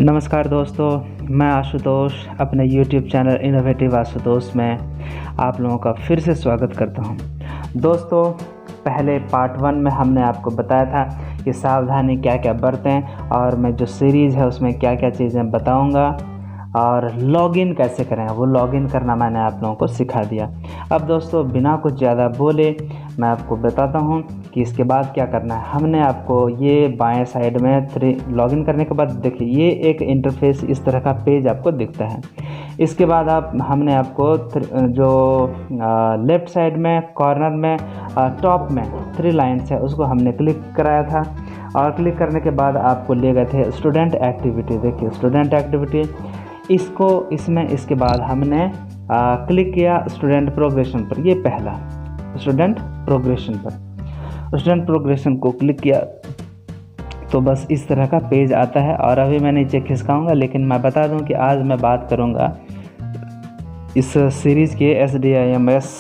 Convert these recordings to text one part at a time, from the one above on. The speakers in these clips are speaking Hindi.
नमस्कार दोस्तों, मैं आशुतोष अपने YouTube चैनल इनोवेटिव आशुतोष में आप लोगों का फिर से स्वागत करता हूं। दोस्तों, पहले पार्ट 1 में हमने आपको बताया था कि सावधानी क्या क्या बरतें और मैं जो सीरीज़ है उसमें क्या क्या चीज़ें बताऊंगा और लॉगिन कैसे करें, वो लॉगिन करना मैंने आप लोगों को सिखा दिया। अब दोस्तों, बिना कुछ ज़्यादा बोले मैं आपको बताता हूँ कि इसके बाद क्या करना है। हमने आपको ये बाएं साइड में लॉगिन करने के बाद देखिए ये एक इंटरफेस इस तरह का पेज आपको दिखता है। इसके बाद हमने आपको जो लेफ़्ट साइड में कॉर्नर में टॉप में 3 लाइन्स है उसको हमने क्लिक कराया था और क्लिक करने के बाद आपको ले गए थे स्टूडेंट एक्टिविटी। देखिए स्टूडेंट एक्टिविटी इसके बाद हमने क्लिक किया स्टूडेंट प्रोग्रेशन पर। ये पहला स्टूडेंट प्रोग्रेशन को क्लिक किया तो बस इस तरह का पेज आता है। और अभी मैं नीचे खिसकाऊंगा, लेकिन मैं बता दूं कि आज मैं बात करूंगा इस सीरीज़ के SDIMS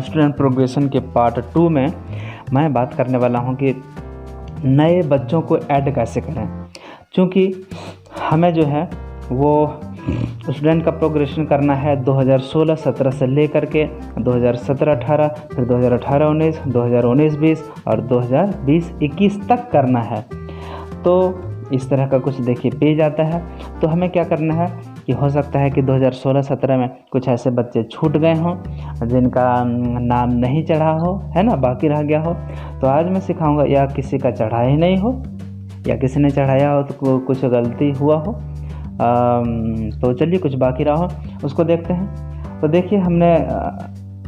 स्टूडेंट प्रोग्रेशन के पार्ट 2 में मैं बात करने वाला हूं कि नए बच्चों को ऐड कैसे करें। क्योंकि हमें जो है वो स्टूडेंट का प्रोग्रेशन करना है 2016-17 से लेकर के 2017-18, फिर 2018-19, 2019-20 और 2020-21 तक करना है। तो इस तरह का कुछ देखिए पेज आता है। तो हमें क्या करना है कि हो सकता है कि 2016-17 में कुछ ऐसे बच्चे छूट गए हों जिनका नाम नहीं चढ़ा हो, है ना, बाकी रह गया हो। तो आज मैं सिखाऊंगा, या किसी का चढ़ा ही नहीं हो या किसी ने चढ़ाया हो तो कुछ गलती हुआ हो, तो चलिए कुछ बाकी रहा हो उसको देखते हैं। तो देखिए हमने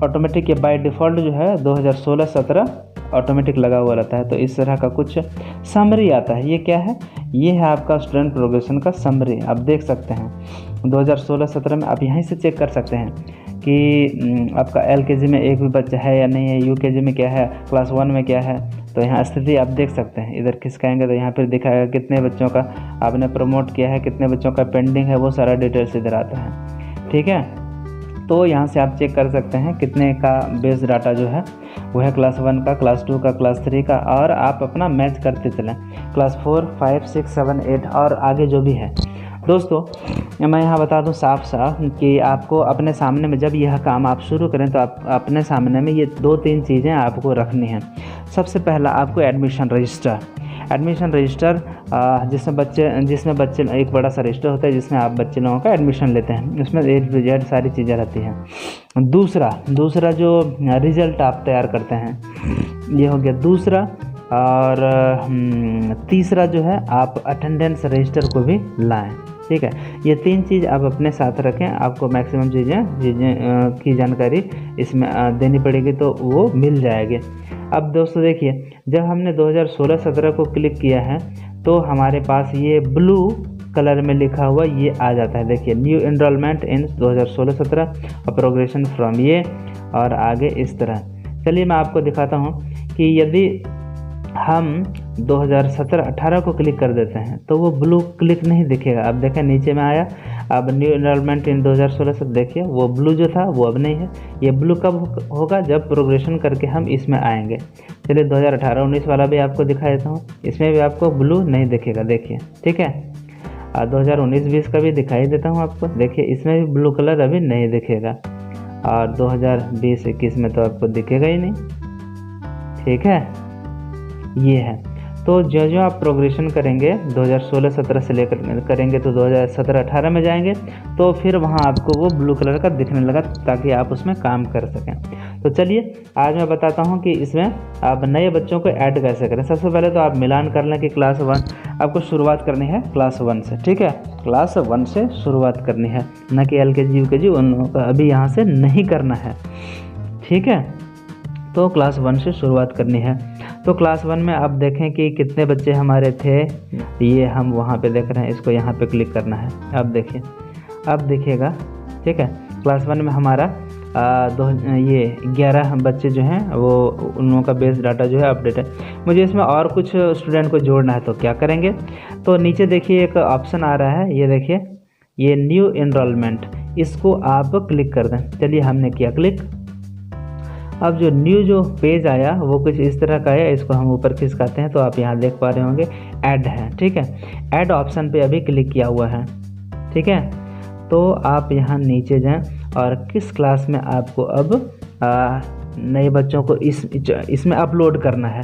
ऑटोमेटिक या बाय डिफ़ॉल्ट जो है 2016-17 ऑटोमेटिक लगा हुआ रहता है। तो इस तरह का कुछ समरी आता है। ये क्या है? ये है आपका स्टूडेंट प्रोग्रेशन का समरी। आप देख सकते हैं 2016-17 में आप यहीं से चेक कर सकते हैं कि आपका LKG में एक भी बच्चा है या नहीं है, UKG में क्या है, क्लास 1 में क्या है। तो यहाँ स्थिति आप देख सकते हैं। इधर खिसकाएंगे तो यहाँ पर दिखाएगा कितने बच्चों का आपने प्रमोट किया है, कितने बच्चों का पेंडिंग है, वो सारा डिटेल्स इधर आता है। ठीक है, तो यहाँ से आप चेक कर सकते हैं कितने का बेस डाटा जो है वो है क्लास 1 का, क्लास 2 का, क्लास 3 का, और आप अपना मैच करते चलें क्लास 4, 5, 6, 7, 8 और आगे जो भी है। दोस्तों, मैं यहाँ बता दूँ साफ साफ कि आपको अपने सामने में जब यह काम आप शुरू करें तो आप अपने सामने में ये 2-3 चीज़ें आपको रखनी हैं। सबसे पहला आपको एडमिशन रजिस्टर जिसमें बच्चे एक बड़ा सा रजिस्टर होता है जिसमें आप बच्चे लोगों का एडमिशन लेते हैं। उसमें A to Z सारी चीज़ें रहती हैं। दूसरा जो रिज़ल्ट आप तैयार करते हैं, ये हो गया दूसरा। और तीसरा जो है आप अटेंडेंस रजिस्टर को भी लाएं। ठीक है, ये 3 चीज़ आप अपने साथ रखें। आपको मैक्सिमम चीज़ें की जानकारी इसमें देनी पड़ेगी तो वो मिल जाएगी। अब दोस्तों देखिए, जब हमने 2016-17 को क्लिक किया है तो हमारे पास ये ब्लू कलर में लिखा हुआ ये आ जाता है। देखिए न्यू एनरोलमेंट इन 2016-17 और प्रोग्रेशन फ्रॉम ये, और आगे इस तरह। चलिए मैं आपको दिखाता हूँ कि यदि हम 2017-18 को क्लिक कर देते हैं तो वो ब्लू क्लिक नहीं दिखेगा। अब देखें नीचे में आया, अब न्यू एनरोलमेंट इन 2016 से देखिए वो ब्लू जो था वो अब नहीं है। ये ब्लू कब होगा? जब प्रोग्रेशन करके हम इसमें आएंगे। चलिए 2018-19 वाला भी आपको दिखा देता हूँ, इसमें भी आपको ब्लू नहीं दिखेगा। देखिए, ठीक है, 2019-20 का भी दिखाई देता हूँ आपको। देखिए इसमें भी ब्लू कलर अभी नहीं दिखेगा, और 2020-21 में तो आपको दिखेगा ही नहीं। ठीक है, ये है। तो जो आप प्रोग्रेशन करेंगे 2016-17 से लेकर करेंगे तो 2017-18 में जाएंगे तो फिर वहाँ आपको वो ब्लू कलर का दिखने लगा, ताकि आप उसमें काम कर सकें। तो चलिए आज मैं बताता हूँ कि इसमें आप नए बच्चों को ऐड कैसे करें। सबसे पहले तो आप मिलान कर लें कि क्लास 1 आपको शुरुआत करनी है क्लास 1 से। ठीक है, क्लास 1 से शुरुआत करनी है, न कि LKG UKG उनका अभी यहाँ से नहीं करना है। ठीक है, तो क्लास 1 से शुरुआत करनी है। तो क्लास 1 में आप देखें कि कितने बच्चे हमारे थे, ये हम वहाँ पे देख रहे हैं। इसको यहाँ पे क्लिक करना है। अब देखिए, अब दिखेगा। ठीक है, क्लास 1 में हमारा ये 11 बच्चे जो हैं वो उन लोगों का बेस डाटा जो है अपडेट है। मुझे इसमें और कुछ स्टूडेंट को जोड़ना है तो क्या करेंगे? तो नीचे देखिए एक ऑप्शन आ रहा है, ये देखिए, ये न्यू एनरोलमेंट, इसको आप क्लिक कर दें। चलिए हमने किया क्लिक। अब जो न्यू जो पेज आया वो कुछ इस तरह का है, इसको हम ऊपर खिसकाते हैं तो आप यहाँ देख पा रहे होंगे ऐड है, ठीक है। ऐड ऑप्शन पे अभी क्लिक किया हुआ है, ठीक है। तो आप यहाँ नीचे जाएं और किस क्लास में आपको अब नए बच्चों को इसमें अपलोड करना है।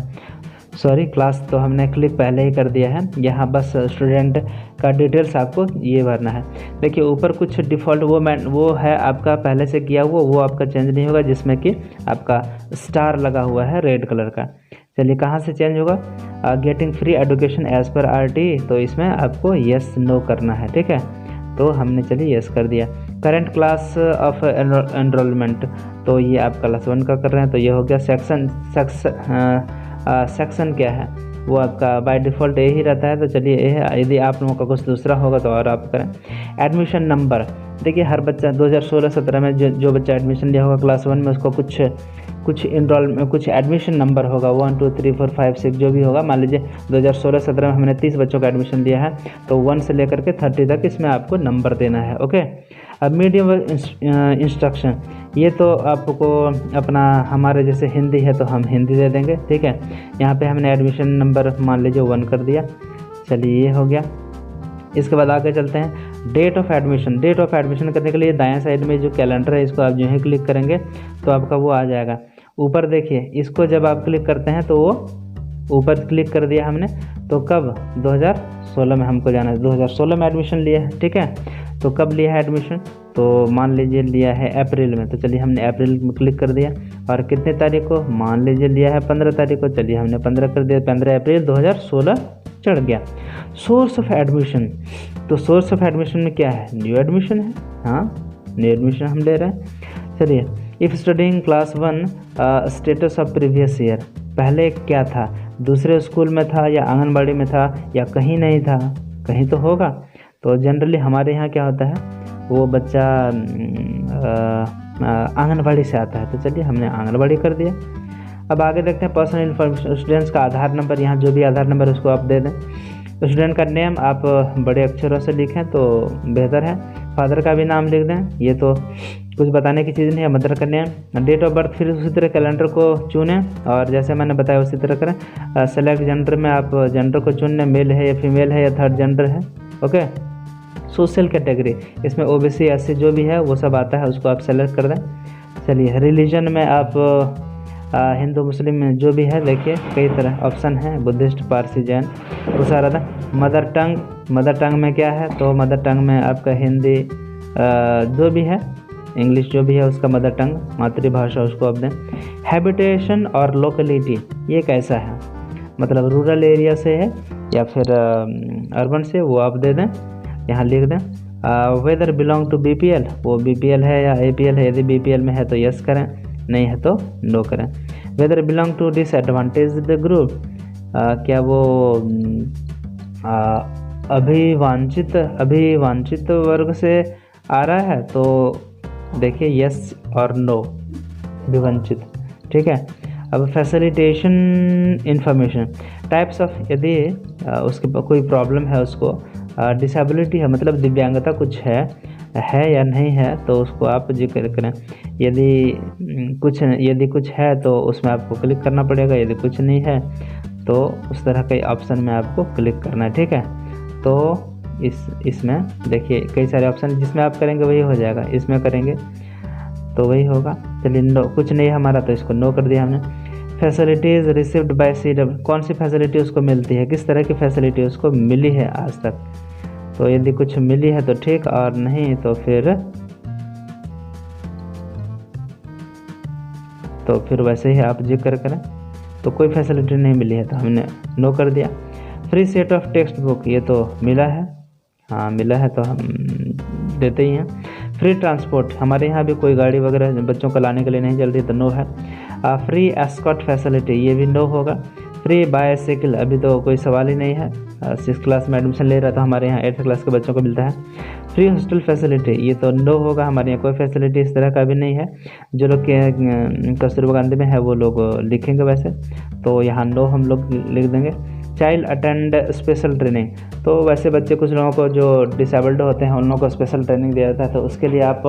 सॉरी, क्लास तो हमने क्लिक पहले ही कर दिया है, यहाँ बस स्टूडेंट का डिटेल्स आपको ये भरना है। देखिए ऊपर कुछ डिफ़ॉल्ट वो है आपका पहले से किया हुआ, वो आपका चेंज नहीं होगा, जिसमें कि आपका स्टार लगा हुआ है रेड कलर का। चलिए कहाँ से चेंज होगा, getting free education as per RT, तो इसमें आपको येस नो करना है, ठीक है। तो हमने चलिए येस कर दिया। करंट क्लास ऑफ एनरोलमेंट, तो ये आप क्लास 1 का कर रहे हैं, तो ये हो गया। सेक्शन क्या है, वो आपका बाय डिफ़ॉल्ट ए ही रहता है, तो चलिए ए है। यदि आप लोगों का कुछ दूसरा होगा तो और आप करें। एडमिशन नंबर, देखिए हर बच्चा 2016-17 में जो बच्चा एडमिशन लिया होगा क्लास 1 में, उसको कुछ एडमिशन नंबर होगा, 1 2 3 4 5 6 जो भी होगा। मान लीजिए 2016-17 में हमने 30 बच्चों का एडमिशन लिया है, तो 1 से लेकर के 30 तक इसमें आपको नंबर देना है, ओके। अब मीडियम इंस्ट्रक्शन, ये तो आपको अपना हमारे जैसे हिंदी है तो हम हिंदी दे देंगे, ठीक है। यहाँ पे हमने एडमिशन नंबर मान लीजिए 1 कर दिया, चलिए ये हो गया। इसके बाद आगे चलते हैं। Date of admission, date of admission करने के लिए दाएं साइड में जो कैलेंडर है, इसको आप जो है क्लिक करेंगे तो आपका वो आ जाएगा। ऊपर देखिए, इसको जब आप क्लिक करते हैं तो वो ऊपर क्लिक कर दिया हमने, तो कब 2016 में हमको जाना है, 2016 में एडमिशन लिया है, ठीक है। तो कब लिया है एडमिशन, तो मान लीजिए लिया है अप्रैल में, तो चलिए हमने अप्रैल में क्लिक कर दिया। और कितने तारीख को, मान लीजिए लिया है 15 तारीख को, चलिए हमने 15 कर दिया, 15 अप्रैल 2016 चढ़ गया। सोर्स ऑफ एडमिशन, तो सोर्स ऑफ एडमिशन में क्या है, न्यू एडमिशन है, हाँ न्यू एडमिशन हम ले रहे हैं। चलिए, if studying class 1 status of previous year, पहले क्या था, दूसरे स्कूल में था या आंगनबाड़ी में था या कहीं नहीं था, कहीं तो होगा। तो जनरली हमारे यहाँ क्या होता है, वो बच्चा आंगनबाड़ी से आता है, तो चलिए हमने आंगनबाड़ी कर दिया। अब आगे देखते हैं पर्सनल इन्फॉर्मेशन, स्टूडेंट्स का आधार नंबर, यहाँ जो भी आधार नंबर उसको आप दे दें। स्टूडेंट का नेम आप बड़े अक्षरों से लिखें तो बेहतर है। फादर का भी नाम लिख दें, ये तो कुछ बताने की चीज़ नहीं है। मदर का नेम, डेट ऑफ बर्थ, फिर उसी तरह कैलेंडर को चुनें और जैसे मैंने बताया उसी तरह करें। सेलेक्ट जेंडर में आप जेंडर को चुनें, मेल है या फीमेल है या थर्ड जेंडर है, ओके। सोशल कैटेगरी, इसमें OBC SC जो भी है वो सब आता है, उसको आप सेलेक्ट कर दें। चलिए, रिलीजन में आप हिंदू मुस्लिम में जो भी है, देखिए कई तरह ऑप्शन है, बुद्धिस्ट, पारसी, जैन, वो सारा था। मदर टंग, मदर टंग में क्या है, तो मदर टंग में आपका हिंदी जो भी है, इंग्लिश जो भी है उसका मदर टंग, मातृभाषा, उसको आप दें। हैबिटेशन और लोकेलिटी, ये कैसा है, मतलब रूरल एरिया से है या फिर अर्बन से, वो आप दे दें, यहाँ लिख दें। वेदर बिलोंग टू BPL, वो BPL है या APL है, यदि BPL में है तो यस करें, नहीं है तो नो करें। Whether belong to disadvantaged group, क्या वो अभिवांछित वर्ग से आ रहा है, तो देखिए यस और नो, विवंचित, ठीक है। अब फैसिलिटेशन इंफॉर्मेशन, टाइप्स ऑफ, यदि उसके कोई प्रॉब्लम है, उसको डिसेबिलिटी है, मतलब दिव्यांगता कुछ है या नहीं है, तो उसको आप जिक्र करें। यदि कुछ है तो उसमें आपको क्लिक करना पड़ेगा, यदि कुछ नहीं है तो उस तरह के ऑप्शन में आपको क्लिक करना है, ठीक है। तो इसमें देखिए कई सारे ऑप्शन, जिसमें आप करेंगे वही हो जाएगा, इसमें करेंगे तो वही होगा। चलिए, नो, कुछ नहीं हमारा तो इसको नो कर दिया हमने। फैसिलिटीज़ रिसीव्ड बाय CW, कौन सी फैसिलिटी उसको मिलती है, किस तरह की फैसिलिटी उसको मिली है आज तक, तो यदि कुछ मिली है तो ठीक, और नहीं तो फिर वैसे ही आप जिक्र करें। तो कोई फैसिलिटी नहीं मिली है तो हमने नो कर दिया। Free set of text book, ये तो मिला है, हाँ मिला है तो हम देते ही हैं। फ्री ट्रांसपोर्ट, हमारे यहाँ भी कोई गाड़ी वगैरह बच्चों को लाने के लिए नहीं चल रही तो नो है। फ्री एस्कॉर्ट फैसिलिटी, ये भी नो होगा। फ्री बाईसाइकिल, अभी तो कोई सवाल ही नहीं है, 6 क्लास में एडमिशन ले रहा था, हमारे यहाँ 8th क्लास के बच्चों को मिलता है। फ्री हॉस्टल फैसिलिटी, ये तो नो होगा, हमारे यहाँ कोई फैसिलिटी इस तरह का भी नहीं है। जो लोग कस्तूरबा गांधी में है वो लोग लिखेंगे वैसे, तो यहाँ नो हम लोग लिख देंगे। चाइल्ड अटेंड स्पेशल ट्रेनिंग, तो वैसे बच्चे कुछ लोगों को जो डिसेबल्ड होते हैं उन लोगों को स्पेशल ट्रेनिंग दिया जाता है, तो उसके लिए आप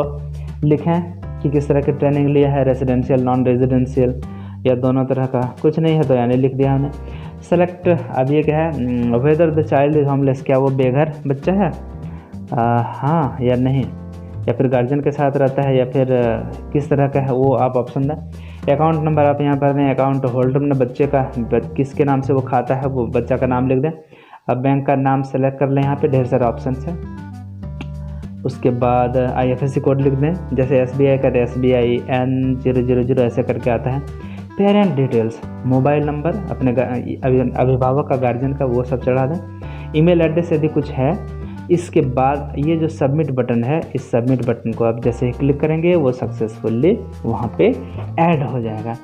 लिखें कि किस तरह की ट्रेनिंग लिया है, रेजिडेंशियल, नॉन रेजिडेंशियल या दोनों तरह का, कुछ नहीं है तो यानी लिख दिया हमने। सेलेक्ट, अब ये क्या है, whether the child is homeless, क्या वो बेघर बच्चा है, हाँ या नहीं, या फिर गार्जियन के साथ रहता है, या फिर किस तरह का है वो आप ऑप्शन दें। अकाउंट नंबर आप यहाँ पर दें, अकाउंट होल्डर ने बच्चे का किसके नाम से वो खाता है वो बच्चा का नाम लिख दें। अब बैंक का नाम सेलेक्ट कर लें, यहाँ पे ढेर सारे ऑप्शन है। उसके बाद IFSC कोड लिख दें, जैसे SBI का SBI N000 ऐसे करके आता है। पेरेंट डिटेल्स, मोबाइल नंबर अपने अभिभावक का, गार्जियन का, वो सब चढ़ा दें। ईमेल एड्रेस यदि कुछ है। इसके बाद ये जो सबमिट बटन है, इस सबमिट बटन को आप जैसे ही क्लिक करेंगे वो सक्सेसफुली वहाँ पे ऐड हो जाएगा।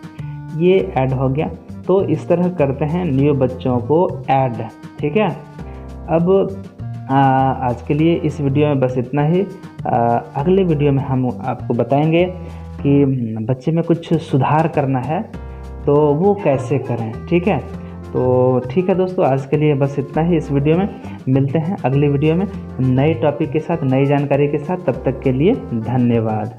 ये ऐड हो गया। तो इस तरह करते हैं न्यू बच्चों को ऐड, ठीक है। अब आज के लिए इस वीडियो में बस इतना ही। अगले वीडियो में हम आपको बताएंगे कि बच्चे में कुछ सुधार करना है तो वो कैसे करें, ठीक है। तो ठीक है दोस्तों, आज के लिए बस इतना ही इस वीडियो में। मिलते हैं अगले वीडियो में नए टॉपिक के साथ, नई जानकारी के साथ। तब तक के लिए धन्यवाद।